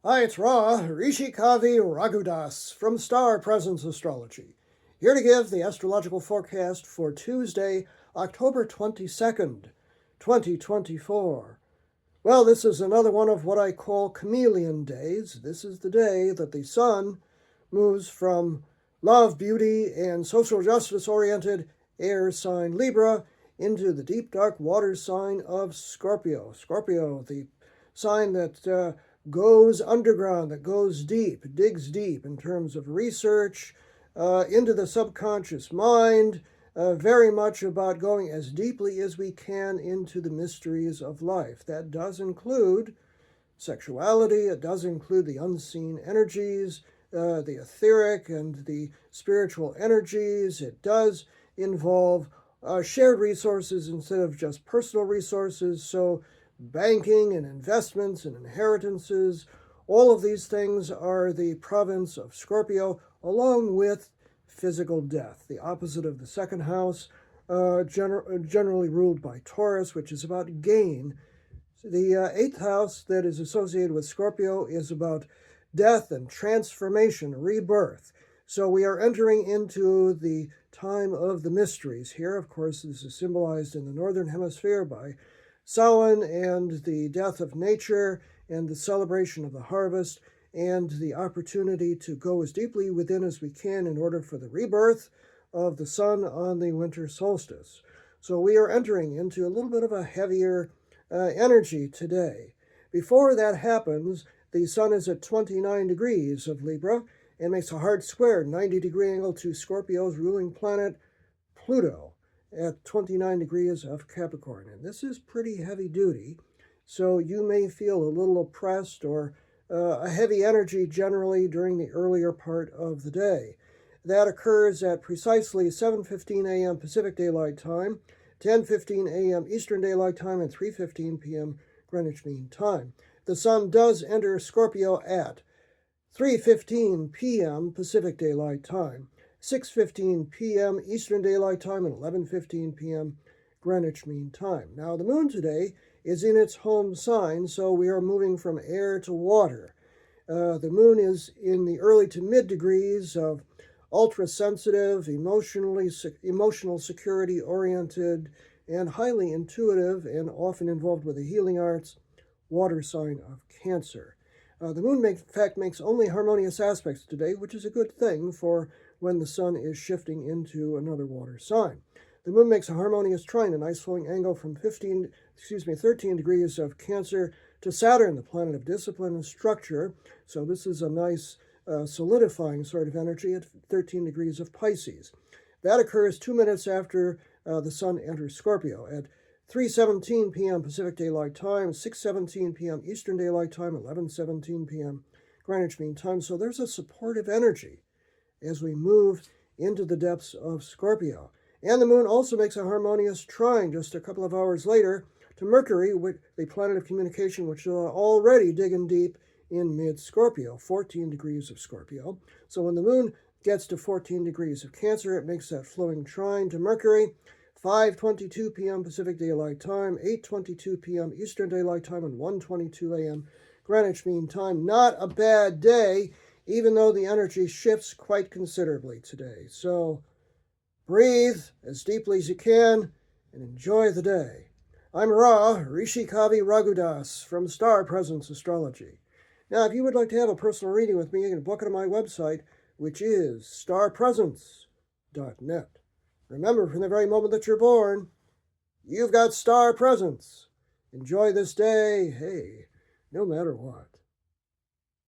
Hi, it's Ra, Rishikavi Raghudas from Star Presence Astrology, here to give the astrological forecast for Tuesday, October 22nd, 2024. Well, this is another one of what I call chameleon days. This is the day that the sun moves from love, beauty, and social justice-oriented air sign Libra into the deep, dark water sign of Scorpio. Scorpio, the sign that goes underground, that goes deep, digs deep in terms of research into the subconscious mind, very much about going as deeply as we can into the mysteries of life. That does include sexuality, it does include the unseen energies, the etheric and the spiritual energies. It does involve shared resources instead of just personal resources. So banking and investments and inheritances, all of these things are the province of Scorpio, along with physical death, the opposite of the second house, generally ruled by Taurus, which is about gain. The eighth house that is associated with Scorpio is about death and transformation, rebirth. So we are entering into the time of the mysteries here. Of course, this is symbolized in the northern hemisphere by Samhain and the death of nature and the celebration of the harvest and the opportunity to go as deeply within as we can in order for the rebirth of the sun on the winter solstice. So we are entering into a little bit of a heavier energy today. Before that happens, the sun is at 29 degrees of Libra and makes a hard square 90-degree angle to Scorpio's ruling planet, Pluto, at 29 degrees of Capricorn. And this is pretty heavy duty, so you may feel a little oppressed or a heavy energy generally during the earlier part of the day. That occurs at precisely 7:15 a.m. Pacific Daylight Time, 10:15 a.m. Eastern Daylight Time, and 3:15 p.m. Greenwich Mean Time. The sun does enter Scorpio at 3:15 p.m. Pacific Daylight Time, 6:15 p.m. Eastern Daylight Time, and 11:15 p.m. Greenwich Mean Time. Now, the moon today is in its home sign, so we are moving from air to water. The moon is in the early to mid degrees of ultra-sensitive, emotional security-oriented, and highly intuitive, and often involved with the healing arts, water sign of Cancer. The moon, in fact, makes only harmonious aspects today, which is a good thing for when the sun is shifting into another water sign. The moon makes a harmonious trine, a nice flowing angle from 13 degrees of Cancer to Saturn, the planet of discipline and structure. So this is a nice solidifying sort of energy at 13 degrees of Pisces. That occurs 2 minutes after the sun enters Scorpio at 3:17 p.m. Pacific Daylight Time, 6:17 p.m. Eastern Daylight Time, 11:17 p.m. Greenwich Mean Time. So there's a supportive energy as we move into the depths of Scorpio. And the moon also makes a harmonious trine just a couple of hours later to Mercury, the planet of communication, which is already digging deep in mid-Scorpio, 14 degrees of Scorpio. So when the moon gets to 14 degrees of Cancer, it makes that flowing trine to Mercury, 5:22 p.m. Pacific Daylight Time, 8:22 p.m. Eastern Daylight Time, and 1:22 a.m. Greenwich Mean Time. Not a bad day, even though the energy shifts quite considerably today. So breathe as deeply as you can and enjoy the day. I'm Ra, Rishikavi Raghudas from Star Presence Astrology. Now, if you would like to have a personal reading with me, you can book it on my website, which is starpresence.net. Remember, from the very moment that you're born, you've got star presence. Enjoy this day, hey, no matter what.